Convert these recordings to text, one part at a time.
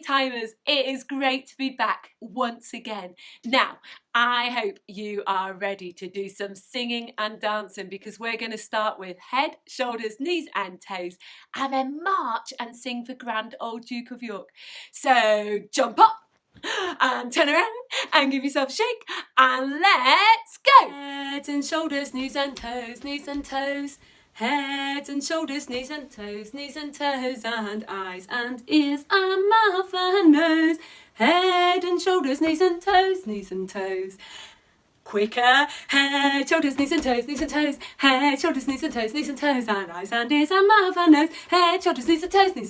Playtimers, it is great to be back once again. Now, I hope you are ready to do some singing and dancing because we're going to start with head, shoulders, knees and toes and then march and sing for Grand Old Duke of York. So jump up and turn around and give yourself a shake and let's go! Head and shoulders, knees and toes, knees and toes. Head and shoulders, knees and toes, and eyes and ears and mouth and nose. Head and shoulders, knees and toes. Quicker, head, shoulders, knees and toes, head, shoulders, knees and toes, and eyes and ears and mouth and nose. Head, shoulders, knees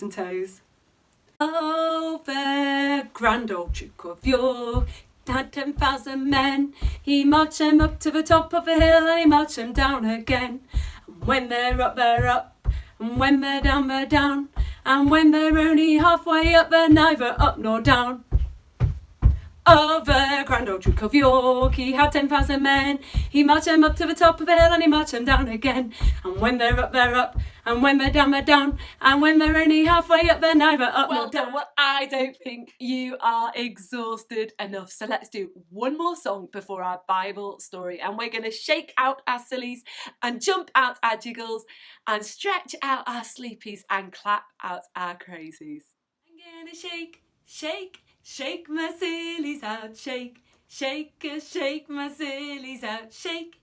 and toes. Oh, the grand old Duke of York had 10,000 men. He marched them up to the top of the hill and he marched them down again. And when they're up, they're up. And when they're down. And when they're only halfway up, they're neither up nor down. Oh, the grand old Duke of York, he had 10,000 men. He marched them up to the top of the hill and he marched them down again. And when they're up, they're up. And when they're down. And when they're only halfway up, they're neither up nor down. Well, I don't think you are exhausted enough. So let's do one more song before our Bible story. And we're going to shake out our sillies and jump out our jiggles and stretch out our sleepies and clap out our crazies. I'm going to shake my sillies out, shake my sillies out, shake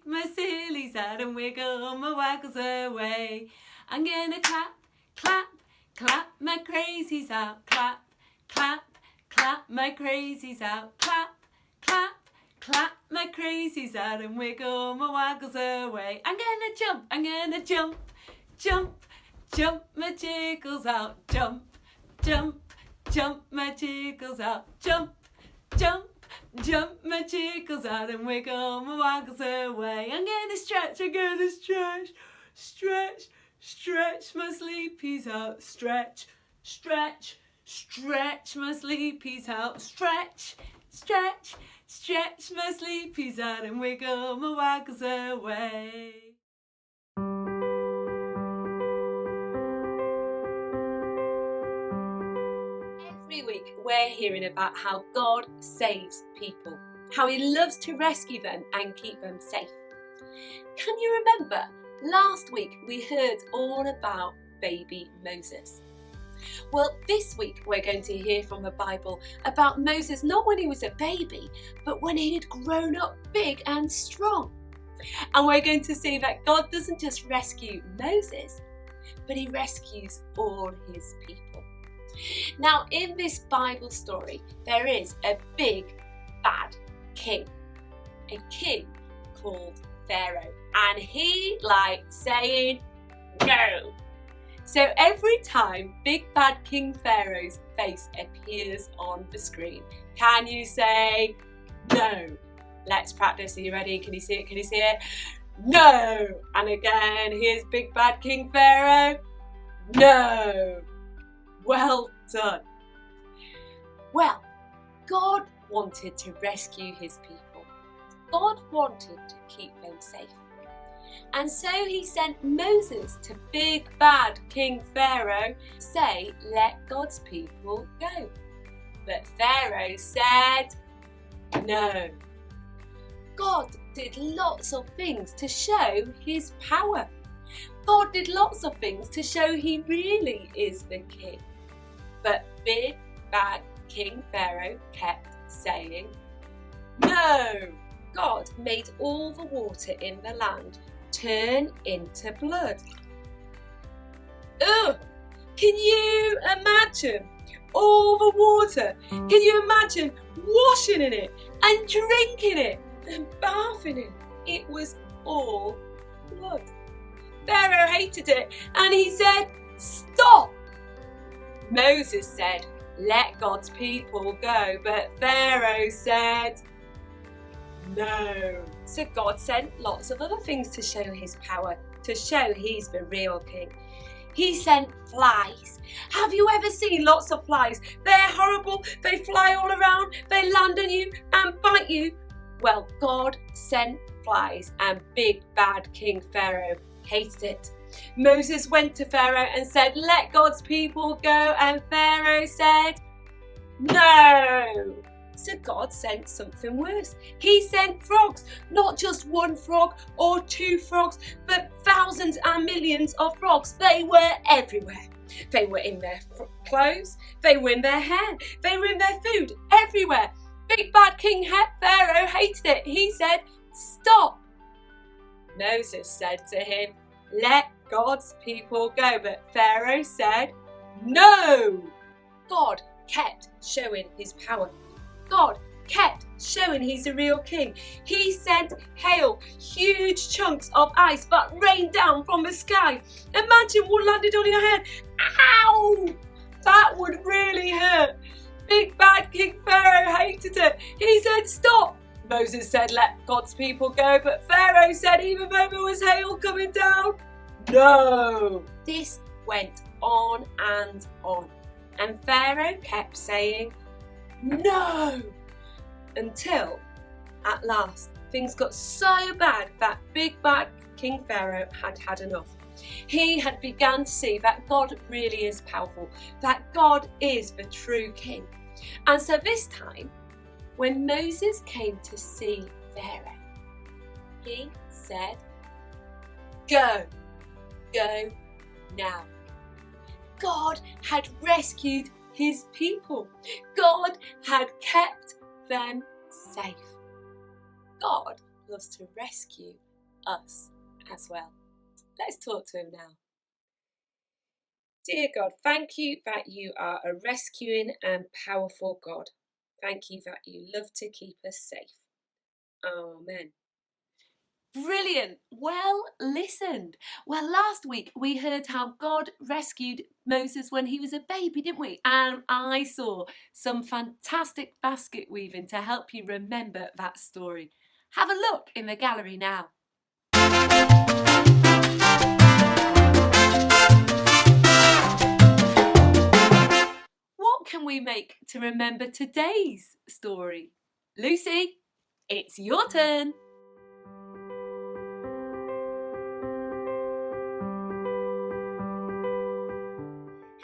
my sillies out and wiggle my waggles away. I'm gonna clap my crazies out, clap my crazies out, clap my crazies out and wiggle my waggles away. I'm gonna jump my jiggles out, jump my jiggles out, jump my jiggles out and wiggle my waggles away. I'm gonna stretch my sleepies out, stretch my sleepies out, stretch my sleepies out and wiggle my waggles away. Every week we're hearing about how God saves people, how he loves to rescue them and keep them safe. Can you remember last week we heard all about baby Moses? Well, this week we're going to hear from the Bible about Moses not when he was a baby, but when he had grown up big and strong. And we're going to see that God doesn't just rescue Moses, but he rescues all his people. Now, in this Bible story, there is a big, bad king. A king called Pharaoh. And he liked saying no. So every time Big Bad King Pharaoh's face appears on the screen, can you say no? Let's practice. Are you ready? Can you see it? Can you see it? No! And again, here's Big Bad King Pharaoh. No! Well done. Well, God wanted to rescue his people. God wanted to keep them safe. And so he sent Moses to Big Bad King Pharaoh to say, let God's people go. But Pharaoh said, no. God did lots of things to show his power. God did lots of things to show he really is the king. But Big Bad King Pharaoh kept saying, no! God made all the water in the land turn into blood. Ugh! Can you imagine all the water? Can you imagine washing in it and drinking it and bathing in it? It was all blood. Pharaoh hated it and he said, stop! Moses said, let God's people go, but Pharaoh said, no. So God sent lots of other things to show his power, to show he's the real king. He sent flies. Have you ever seen lots of flies? They're horrible. They fly all around. They land on you and bite you. Well, God sent flies and Big Bad King Pharaoh hated it. Moses went to Pharaoh and said, "Let God's people go," and Pharaoh said, "No." So God sent something worse. He sent frogs, not just one frog or two frogs, but thousands and millions of frogs. They were everywhere. They were in their clothes, they were in their hair, they were in their food, everywhere. Big bad King Pharaoh hated it. He said, "Stop." Moses said to him, "Let God's people go." But Pharaoh said, "No." God kept showing his power. God kept showing he's a real king. He sent hail, huge chunks of ice that rained down from the sky. Imagine what landed on your head. Ow! That would really hurt. Big bad King Pharaoh hated it. He said, "Stop." Moses said, "Let God's people go." But Pharaoh said, even though there was hail coming down, no. This went on and on. And Pharaoh kept saying, "No," until at last things got so bad that big bad King Pharaoh had had enough. He had begun to see that God really is powerful, that God is the true king. And so this time, when Moses came to see Pharaoh, he said, "Go, go now." God had rescued his people. God had kept them safe. God loves to rescue us as well. Let's talk to him now. Dear God, thank you that you are a rescuing and powerful God. Thank you that you love to keep us safe. Amen. Brilliant. Well listened. Well, last week we heard how God rescued Moses when he was a baby, didn't we? And I saw some fantastic basket weaving to help you remember that story. Have a look in the gallery now. What can we make to remember today's story? Lucy, it's your turn.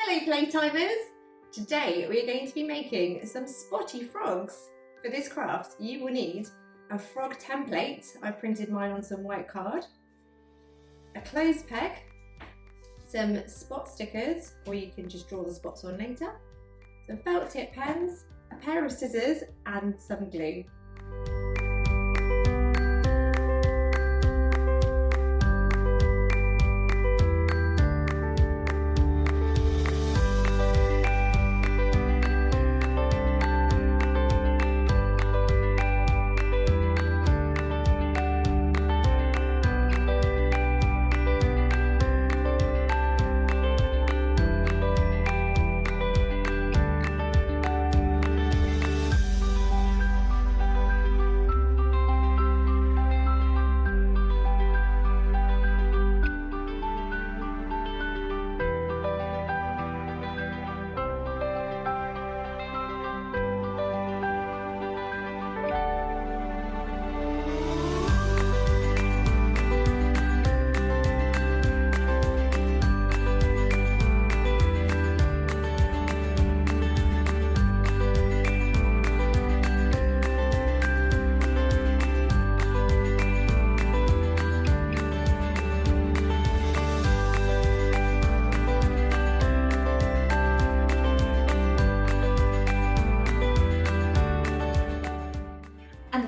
Hello Playtimers! Today we're going to be making some spotty frogs. For this craft you will need a frog template. I've printed mine on some white card, a clothes peg, some spot stickers, or you can just draw the spots on later, some felt tip pens, a pair of scissors and some glue.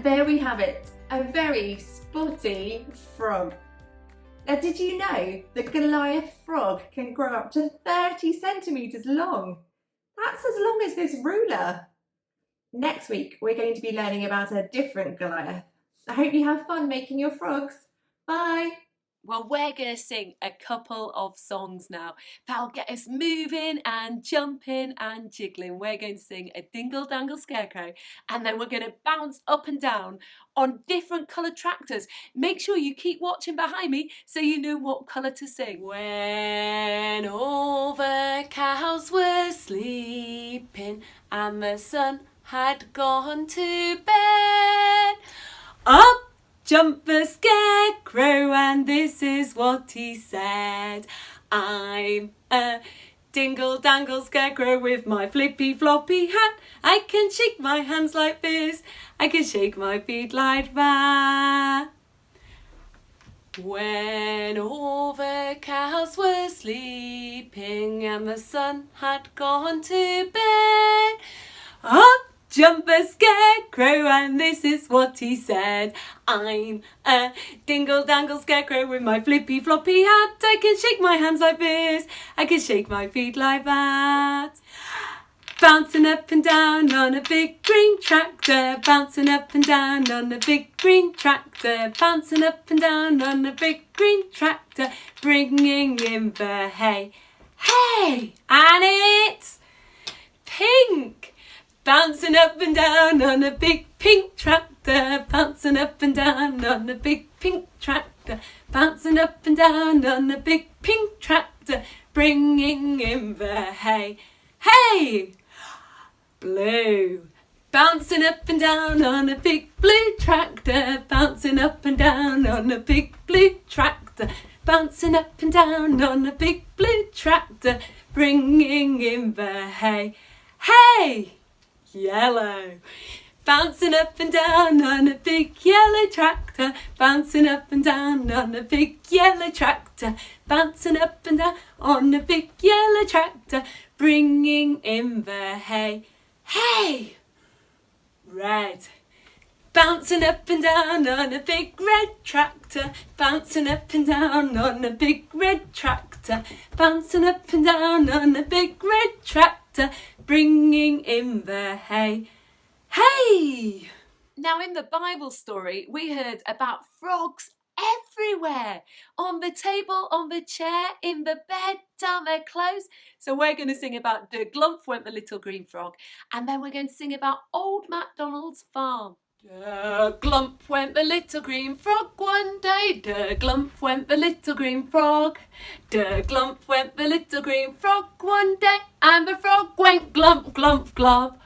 There we have it, a very spotty frog. Now did you know the Goliath frog can grow up to 30 centimetres long? That's as long as this ruler. Next week we're going to be learning about a different Goliath. I hope you have fun making your frogs. Bye! Well, we're going to sing a couple of songs now that'll get us moving and jumping and jiggling. We're going to sing a Dingle Dangle Scarecrow, and then we're going to bounce up and down on different coloured tractors. Make sure you keep watching behind me so you know what colour to sing. When all the cows were sleeping and the sun had gone to bed, up jumped the scarecrow, and this is what he said. I'm a dingle-dangle scarecrow with my flippy-floppy hat. I can shake my hands like this, I can shake my feet like that. When all the cows were sleeping and the sun had gone to bed, up jumped the scarecrow, and this is what he said. I'm a dingle-dangle scarecrow with my flippy-floppy hat. I can shake my hands like this, I can shake my feet like that. Bouncing up and down on a big green tractor, bouncing up and down on a big green tractor, bouncing up and down on a big green tractor, bringing in the hay. Hey! And it's pink! Bouncing up and down on a big pink tractor, bouncing up and down on a big pink tractor, bouncing up and down on a big pink tractor, bringing in the hay. Hey! Blue. Bouncing up and down on a big blue tractor, bouncing up and down on a big blue tractor, bouncing up and down on a big blue tractor, bringing in the hay. Hey! Yellow. Bouncing up and down on a big yellow tractor, bouncing up and down on a big yellow tractor, bouncing up and down on a big yellow tractor, bringing in the hay. Hey! Red. Bouncing up and down on a big red tractor, bouncing up and down on a big red tractor, bouncing up and down on a big red tractor, bringing in the hay. Hey! Now in the Bible story, we heard about frogs everywhere. On the table, on the chair, in the bed, down their clothes. So we're going to sing about "Der Glump went the little green frog," and then we're going to sing about Old MacDonald's farm. Der Glump went the little green frog one day. Der Glump went the little green frog. Der Glump went the little green frog one day, and the frog went glump, glump, glump.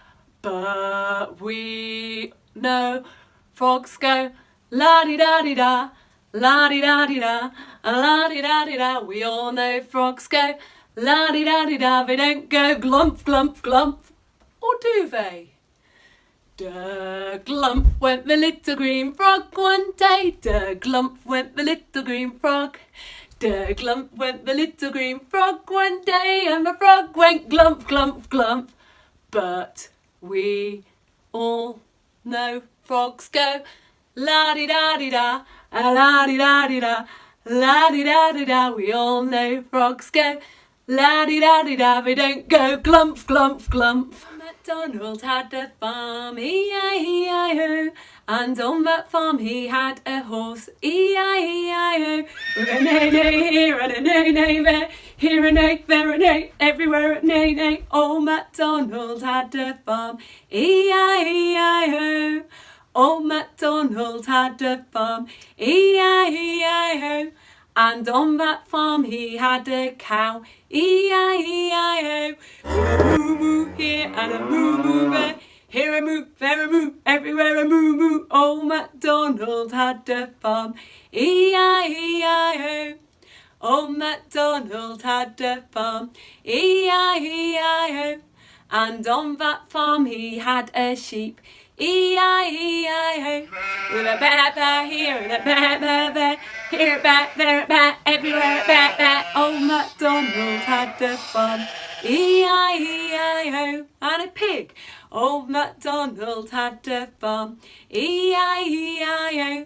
But we know frogs go la-di-da-di-da, la-di-da-di-da, la-di-da-di-da. We all know frogs go la-di-da-di-da. They don't go glump, glump, glump. Or do they? Der Glump went the little green frog one day. Der Glump went the little green frog. Der Glump went the little green frog one day, and the frog went glump, glump, glump. But we all know frogs go la-di-da-di-da, la-di-da-di-da, la-di-da-di-da. We all know frogs go la-di-da-di-da. They don't go glump, glump, glump. MacDonald had a farm, E-I-E-I-O, and on that farm he had a horse, E-I-E-I-O, with a neigh-neigh here and a neigh-neigh there, here a neigh, there a neigh, everywhere a neigh-neigh. Old MacDonald had a farm, E-I-E-I-O. Old MacDonald had a farm, E-I-E-I-O, and on that farm he had a cow, E-I-E-I-O, with a moo-moo here and a moo-moo there, here a moo, there a moo, everywhere a moo-moo. Old MacDonald had a farm, E-I-E-I-O. Old MacDonald had a farm, E-I-E-I-O, and on that farm he had a sheep, E-I-E-I-O, with a ba-ba here and a ba-ba there, here a ba, there a ba, everywhere a ba-ba. Old MacDonald had a farm, E-I-E-I-O, and a pig. Old MacDonald had a farm, E-I-E-I-O,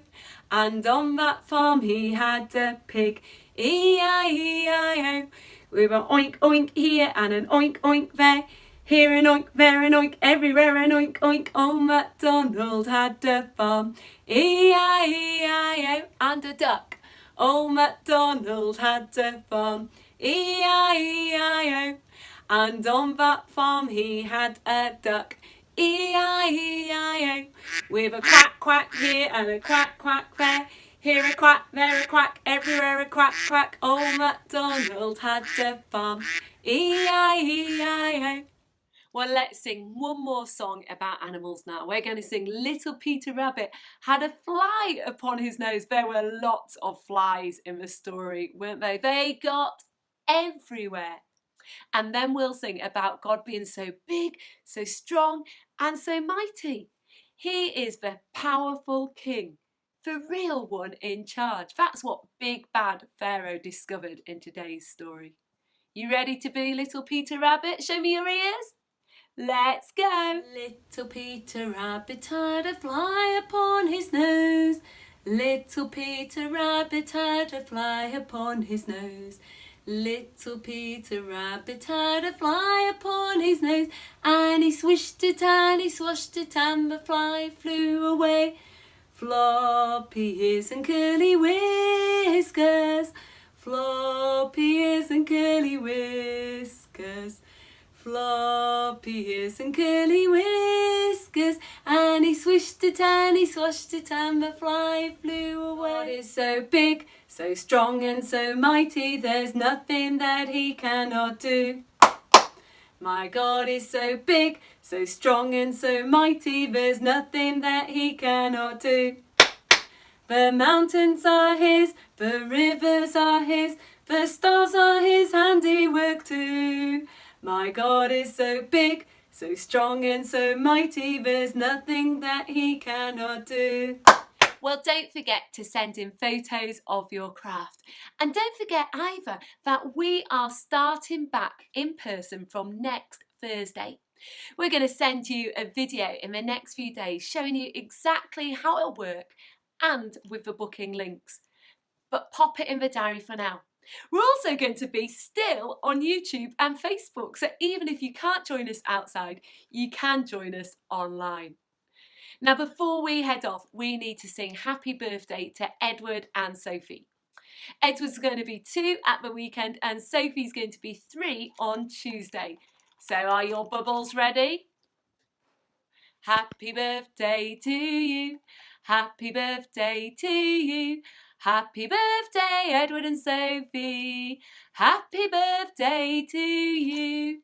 and on that farm he had a pig, E-I-E-I-O, with an oink oink here and an oink oink there, here an oink, there an oink, everywhere an oink oink. Old MacDonald had a farm, E-I-E-I-O, and a duck. Old MacDonald had a farm, E-I-E-I-O, and on that farm he had a duck, E-I-E-I-O, with a quack quack here and a quack quack there, here a quack, there a quack, everywhere a quack quack. Old MacDonald had a farm, E-I-E-I-O. Well, let's sing one more song about animals now. We're going to sing Little Peter Rabbit had a fly upon his nose. There were lots of flies in the story, weren't they? They got everywhere. And then we'll sing about God being so big, so strong, and so mighty. He is the powerful king, the real one in charge. That's what Big Bad Pharaoh discovered in today's story. You ready to be Little Peter Rabbit? Show me your ears. Let's go! Little Peter Rabbit had a fly upon his nose. Little Peter Rabbit had a fly upon his nose. Little Peter Rabbit had a fly upon his nose, and he swished it and he swashed it, and the fly flew away. Floppy ears and curly whiskers, floppy ears and curly whiskers, floppy ears and curly whiskers, and he swished it and he swashed it, and the fly flew away. God is so big, so strong and so mighty, there's nothing that he cannot do. My God is so big, so strong and so mighty, there's nothing that he cannot do. The mountains are his, the rivers are his, the stars are his handiwork too. My God is so big, so strong and so mighty, there's nothing that he cannot do. Well, don't forget to send in photos of your craft. And don't forget either that we are starting back in person from next Thursday. We're going to send you a video in the next few days showing you exactly how it'll work and with the booking links. But pop it in the diary for now. We're also going to be still on YouTube and Facebook, so even if you can't join us outside, you can join us online. Now, before we head off, we need to sing happy birthday to Edward and Sophie. Edward's going to be 2 at the weekend and Sophie's going to be 3 on Tuesday. So are your bubbles ready? Happy birthday to you. Happy birthday to you. Happy birthday, Edward and Sophie. Happy birthday to you.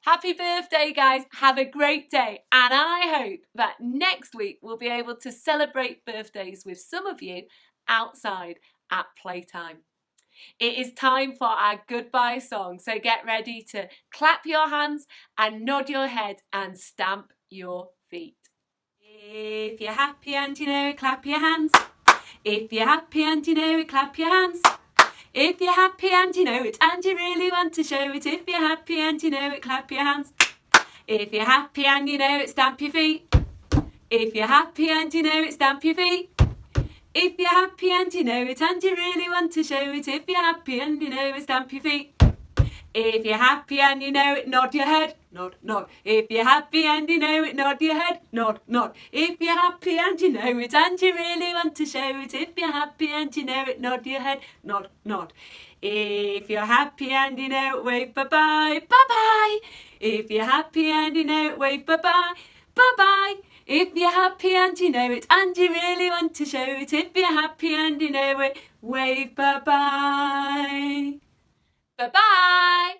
Happy birthday, guys. Have a great day. And I hope that next week we'll be able to celebrate birthdays with some of you outside at Playtime. It is time for our goodbye song. So get ready to clap your hands and nod your head and stamp your feet. If you're happy and you know it, clap your hands. If you're happy and you know it, clap your hands. If you're happy and you know it, and you really want to show it, if you're happy and you know it, clap your hands. If you're happy and you know it, stamp your feet. If you're happy and you know it, stamp your feet. If you're happy and you know it, and you really want to show it, if you're happy and you know it, stamp your feet. If you're happy and you know it, nod your head, nod, nod. If you're happy and you know it, nod your head, nod, nod. If you're happy and you know it, and you really want to show it, if you're happy and you know it, nod your head, nod, nod. If you're happy and you know it, wave bye-bye, bye-bye. If you're happy and you know it, wave bye-bye, bye-bye. If you're happy and you know it, and you really want to show it, if you're happy and you know it, wave bye-bye. Bye-bye.